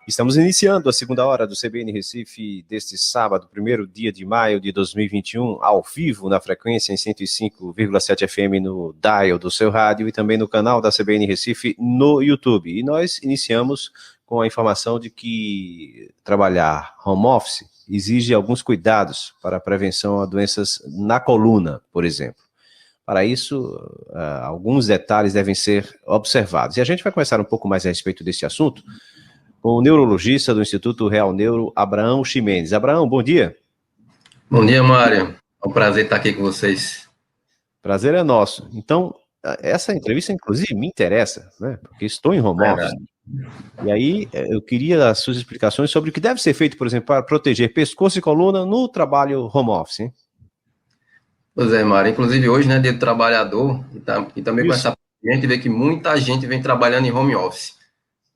Estamos iniciando a segunda hora do CBN Recife deste sábado, 1º dia de maio de 2021, ao vivo na frequência em 105,7 FM no dial do seu rádio e também no canal da CBN Recife no YouTube. E nós iniciamos com a informação de que trabalhar home office exige alguns cuidados para a prevenção a doenças na coluna, por exemplo. Para isso, alguns detalhes devem ser observados. E a gente vai conversar um pouco mais a respeito desse assunto com o neurologista do Instituto Real Neuro, Abraão Ximenes. Abraão, bom dia. Bom dia, Mário. É um prazer estar aqui com vocês. Prazer é nosso. Então, essa entrevista, inclusive, me interessa, né? Porque estou em home office. E aí, eu queria as suas explicações sobre o que deve ser feito, por exemplo, para proteger pescoço e coluna no trabalho home office, hein? Pois é, Mário. Inclusive, hoje, né, dia do trabalhador, e também com essa gente vê que muita gente vem trabalhando em home office.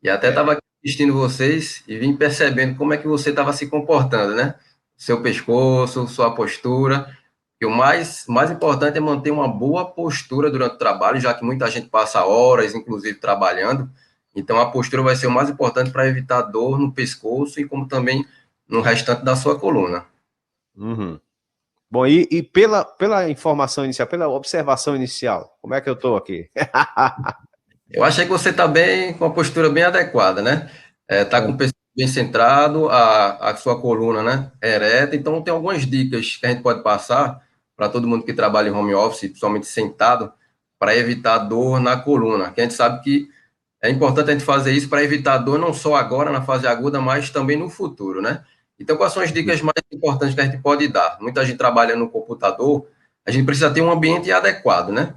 E até estava assistindo vocês e vim percebendo como é que você estava se comportando, né? Seu pescoço, sua postura. E o mais importante é manter uma boa postura durante o trabalho, já que muita gente passa horas, inclusive, trabalhando. Então, a postura vai ser o mais importante para evitar dor no pescoço e como também no restante da sua coluna. Uhum. Bom, e pela informação inicial, pela observação inicial, como é que eu estou aqui? Eu achei que você está bem, com a postura bem adequada, né? Está com o pescoço bem centrado, a sua coluna, né, ereta. Então, tem algumas dicas que a gente pode passar para todo mundo que trabalha em home office, principalmente sentado, para evitar dor na coluna. Que a gente sabe que é importante a gente fazer isso para evitar dor não só agora, na fase aguda, mas também no futuro, né? Então, quais são as dicas mais importantes que a gente pode dar? Muita gente trabalha no computador, a gente precisa ter um ambiente adequado, né?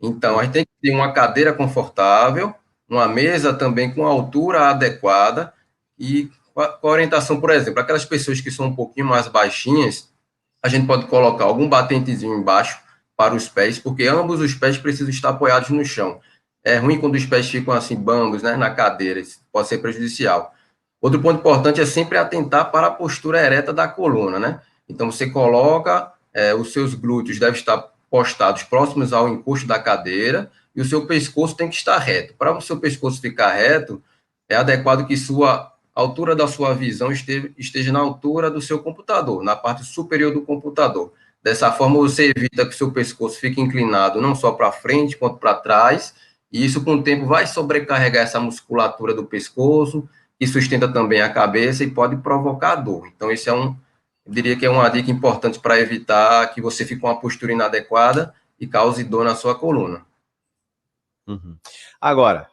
Então, a gente tem que ter uma cadeira confortável, uma mesa também com altura adequada e com a orientação, por exemplo, aquelas pessoas que são um pouquinho mais baixinhas, a gente pode colocar algum batentezinho embaixo para os pés, porque ambos os pés precisam estar apoiados no chão. É ruim quando os pés ficam assim, bambos, né, na cadeira, isso pode ser prejudicial. Outro ponto importante é sempre atentar para a postura ereta da coluna, né? Então, você coloca, os seus glúteos devem estar postados próximos ao encosto da cadeira e o seu pescoço tem que estar reto. Para o seu pescoço ficar reto, é adequado que a altura da sua visão esteja na altura do seu computador, na parte superior do computador. Dessa forma, você evita que o seu pescoço fique inclinado não só para frente quanto para trás, e isso, com o tempo, vai sobrecarregar essa musculatura do pescoço, que sustenta também a cabeça e pode provocar dor. Então, esse eu diria que é uma dica importante para evitar que você fique com uma postura inadequada e cause dor na sua coluna. Uhum. Agora,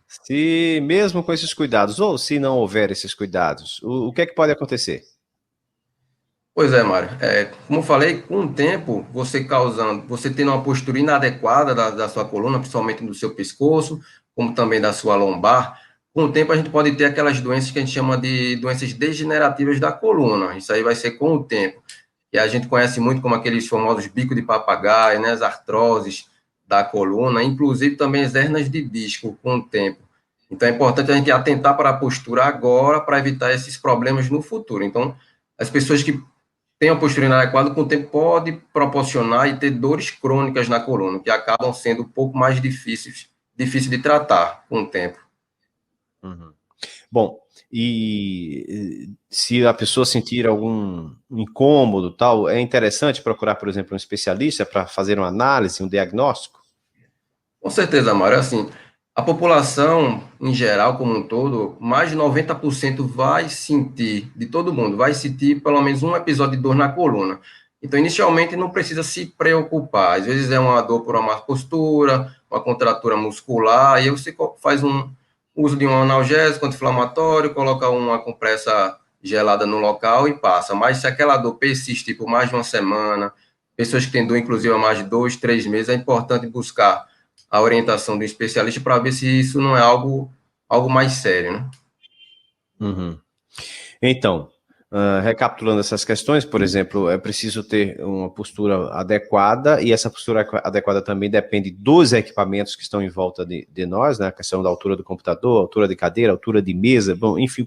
se mesmo com esses cuidados, ou se não houver esses cuidados, o que é que pode acontecer? Pois é, Mário. Como eu falei, com o tempo, você tendo uma postura inadequada da sua coluna, principalmente do seu pescoço, como também da sua lombar, com o tempo a gente pode ter aquelas doenças que a gente chama de doenças degenerativas da coluna. Isso aí vai ser com o tempo. E a gente conhece muito como aqueles famosos bico de papagaio, né, as artroses da coluna, inclusive também as hernias de disco com o tempo. Então é importante a gente atentar para a postura agora para evitar esses problemas no futuro. Então, as pessoas que têm a postura inadequada, com o tempo pode proporcionar e ter dores crônicas na coluna, que acabam sendo um pouco mais difíceis de tratar com o tempo. Uhum. Bom, e se a pessoa sentir algum incômodo, tal, é interessante procurar, por exemplo, um especialista para fazer uma análise, um diagnóstico? Com certeza, Mário. Assim, a população, em geral, como um todo, mais de 90% vai sentir, de todo mundo, vai sentir pelo menos um episódio de dor na coluna. Então, inicialmente, não precisa se preocupar. Às vezes é uma dor por uma má postura, uma contratura muscular, e aí você faz um uso de um analgésico anti-inflamatório, coloca uma compressa gelada no local e passa. Mas se aquela dor persiste por mais de uma semana, pessoas que têm dor, inclusive, há mais de 2, 3 meses, é importante buscar a orientação do especialista para ver se isso não é algo mais sério, né? Uhum. Então, recapitulando essas questões, por exemplo, é preciso ter uma postura adequada, e essa postura adequada também depende dos equipamentos que estão em volta de nós, né? A questão da altura do computador, altura de cadeira, altura de mesa, bom, enfim,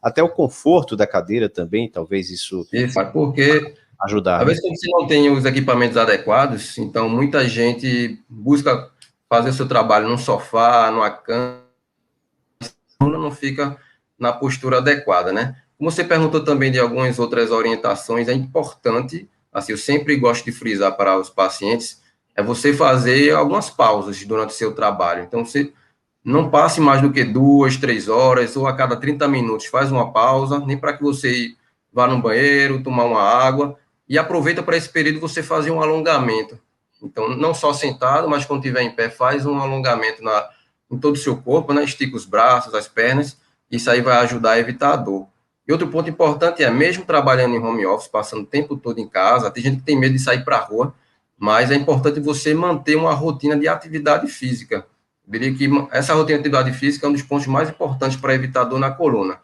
até o conforto da cadeira também, talvez isso porque ajudar, às né? vezes quando você não tem os equipamentos adequados, então muita gente busca fazer o seu trabalho num sofá, numa cama, não fica na postura adequada, né? Como você perguntou também de algumas outras orientações, é importante, assim, eu sempre gosto de frisar para os pacientes, é você fazer algumas pausas durante o seu trabalho. Então, você não passe mais do que 2, 3 horas, ou a cada 30 minutos faz uma pausa, nem para que você vá no banheiro, tomar uma água, e aproveita para esse período você fazer um alongamento. Então, não só sentado, mas quando estiver em pé, faz um alongamento em todo o seu corpo, né? Estica os braços, as pernas, isso aí vai ajudar a evitar a dor. E outro ponto importante é, mesmo trabalhando em home office, passando o tempo todo em casa, tem gente que tem medo de sair para a rua, mas é importante você manter uma rotina de atividade física. Eu diria que essa rotina de atividade física é um dos pontos mais importantes para evitar dor na coluna.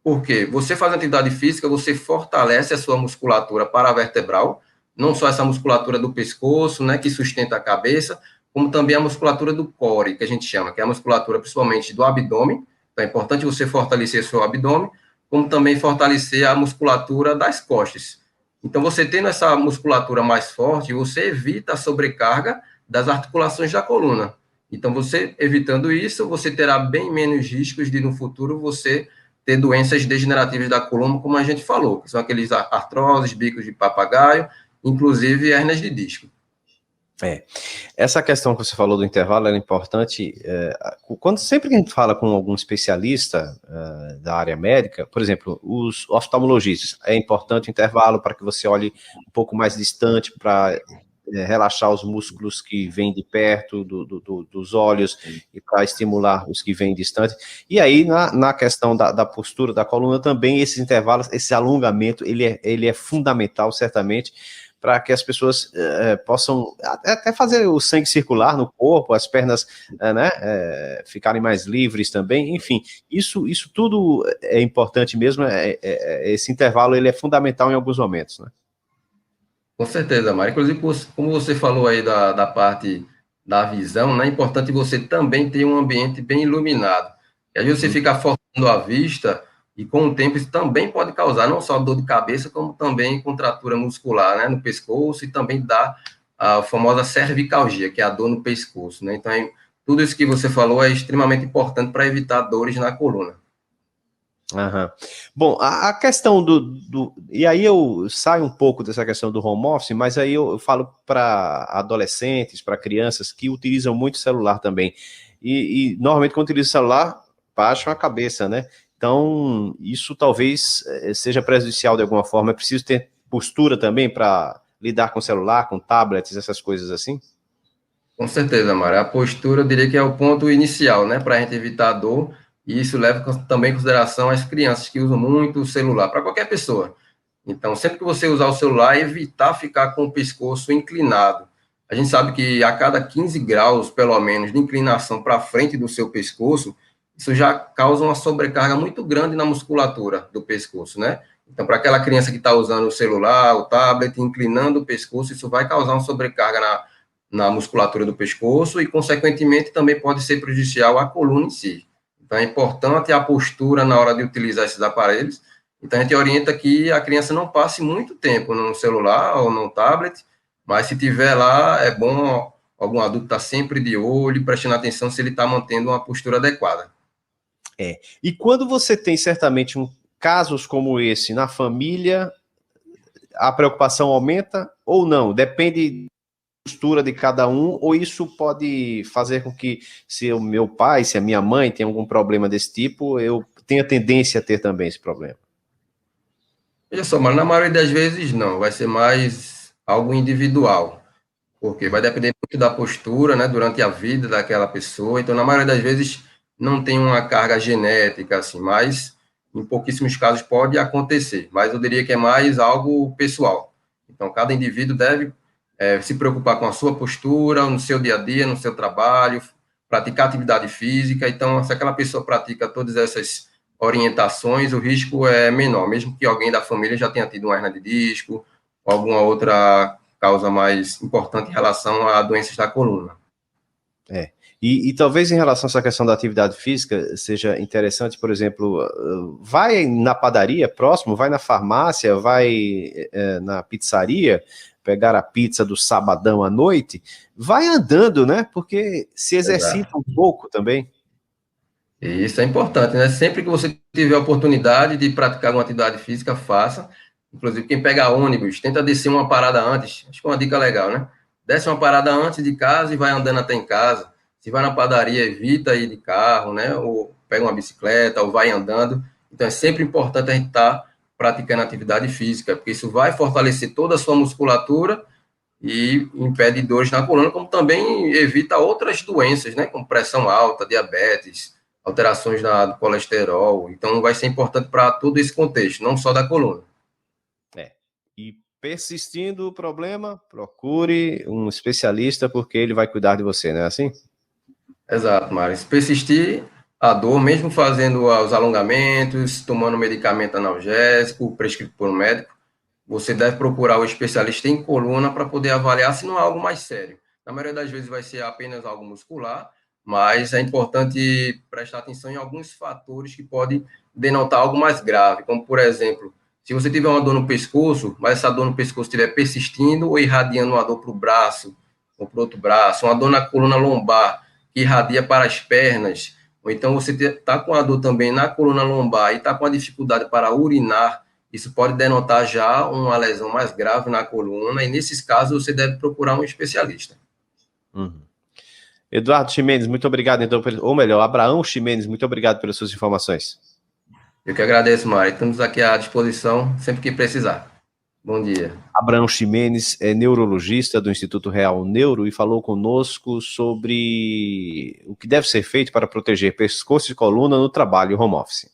Porque você fazendo atividade física, você fortalece a sua musculatura paravertebral, não só essa musculatura do pescoço, né, que sustenta a cabeça, como também a musculatura do core, que a gente chama, que é a musculatura principalmente do abdômen. Então é importante você fortalecer seu abdômen, como também fortalecer a musculatura das costas. Então, você tendo essa musculatura mais forte, você evita a sobrecarga das articulações da coluna. Então, você evitando isso, você terá bem menos riscos de, no futuro, você ter doenças degenerativas da coluna, como a gente falou, que são aqueles artroses, bicos de papagaio, inclusive hérnias de disco. Essa questão que você falou do intervalo é importante. Sempre que a gente fala com algum especialista da área médica, por exemplo, os oftalmologistas, é importante o intervalo para que você olhe um pouco mais distante, para relaxar os músculos que vêm de perto dos olhos e para estimular os que vêm distante. E aí, na questão da postura da coluna também, esses intervalos, esse alongamento, ele é fundamental, certamente, para que as pessoas possam até fazer o sangue circular no corpo, as pernas ficarem mais livres também, enfim, isso tudo é importante mesmo, esse intervalo ele é fundamental em alguns momentos, né? Com certeza, Mário. Inclusive, como você falou aí da parte da visão, né, é importante você também ter um ambiente bem iluminado. E aí você fica forçando a vista, e com o tempo isso também pode causar não só dor de cabeça, como também contratura muscular, né, no pescoço, e também dá a famosa cervicalgia, que é a dor no pescoço, né? Então, tudo isso que você falou é extremamente importante para evitar dores na coluna. Uhum. Bom, a questão e aí eu saio um pouco dessa questão do home office, mas aí eu falo para adolescentes, para crianças que utilizam muito celular também, e normalmente quando utilizam celular, baixam a cabeça, né? Então, isso talvez seja prejudicial de alguma forma, é preciso ter postura também para lidar com celular, com tablets, essas coisas assim? Com certeza, Mário. A postura, eu diria que é o ponto inicial, né, para a gente evitar a dor, e isso leva também em consideração as crianças que usam muito o celular, para qualquer pessoa. Então, sempre que você usar o celular, evitar ficar com o pescoço inclinado. A gente sabe que a cada 15 graus, pelo menos, de inclinação para frente do seu pescoço, isso já causa uma sobrecarga muito grande na musculatura do pescoço, né? Então, para aquela criança que está usando o celular, o tablet, inclinando o pescoço, isso vai causar uma sobrecarga na musculatura do pescoço e, consequentemente, também pode ser prejudicial à coluna em si. Então, é importante a postura na hora de utilizar esses aparelhos. Então, a gente orienta que a criança não passe muito tempo no celular ou no tablet, mas se tiver lá, é bom algum adulto estar sempre de olho, prestando atenção se ele está mantendo uma postura adequada. E quando você tem certamente casos como esse na família, a preocupação aumenta ou não? Depende postura de cada um, ou isso pode fazer com que, se o meu pai, se a minha mãe tem algum problema desse tipo, eu tenha tendência a ter também esse problema? Veja só, mas na maioria das vezes não, vai ser mais algo individual, porque vai depender muito da postura, né, durante a vida daquela pessoa. Então, na maioria das vezes não tem uma carga genética assim, mas em pouquíssimos casos pode acontecer, mas eu diria que é mais algo pessoal. Então, cada indivíduo deve se preocupar com a sua postura, no seu dia a dia, no seu trabalho, praticar atividade física. Então, se aquela pessoa pratica todas essas orientações, o risco é menor, mesmo que alguém da família já tenha tido uma hernia de disco ou alguma outra causa mais importante em relação a doenças da coluna. E talvez em relação a essa questão da atividade física seja interessante, por exemplo, vai na padaria próximo, vai na farmácia, vai na pizzaria, pegar a pizza do sabadão à noite, vai andando, né? Porque se exercita um pouco também. E isso é importante, né? Sempre que você tiver a oportunidade de praticar uma atividade física, faça. Inclusive, quem pega ônibus, tenta descer uma parada antes. Acho que é uma dica legal, né? Desce uma parada antes de casa e vai andando até em casa. Se vai na padaria, evita ir de carro, né? Ou pega uma bicicleta, ou vai andando. Então, é sempre importante a gente estar praticando atividade física, porque isso vai fortalecer toda a sua musculatura e impede dores na coluna, como também evita outras doenças, né, como pressão alta, diabetes, alterações do colesterol. Então, vai ser importante para todo esse contexto, não só da coluna. E persistindo o problema, procure um especialista, porque ele vai cuidar de você, não é assim? Exato, Mário. Se persistir a dor, mesmo fazendo os alongamentos, tomando medicamento analgésico prescrito por um médico, você deve procurar o especialista em coluna para poder avaliar se não é algo mais sério. Na maioria das vezes vai ser apenas algo muscular, mas é importante prestar atenção em alguns fatores que podem denotar algo mais grave, como, por exemplo, se você tiver uma dor no pescoço, mas essa dor no pescoço estiver persistindo ou irradiando uma dor para o braço ou para o outro braço, uma dor na coluna lombar que irradia para as pernas, ou então você está com a dor também na coluna lombar e está com a dificuldade para urinar, isso pode denotar já uma lesão mais grave na coluna, e nesses casos você deve procurar um especialista. Uhum. Eduardo Ximenes, muito obrigado, então, ou melhor, Abraão Ximenes, muito obrigado pelas suas informações. Eu que agradeço, Mário. Estamos aqui à disposição sempre que precisar. Bom dia. Abraão Ximenes é neurologista do Instituto Real Neuro e falou conosco sobre o que deve ser feito para proteger pescoço e coluna no trabalho home office.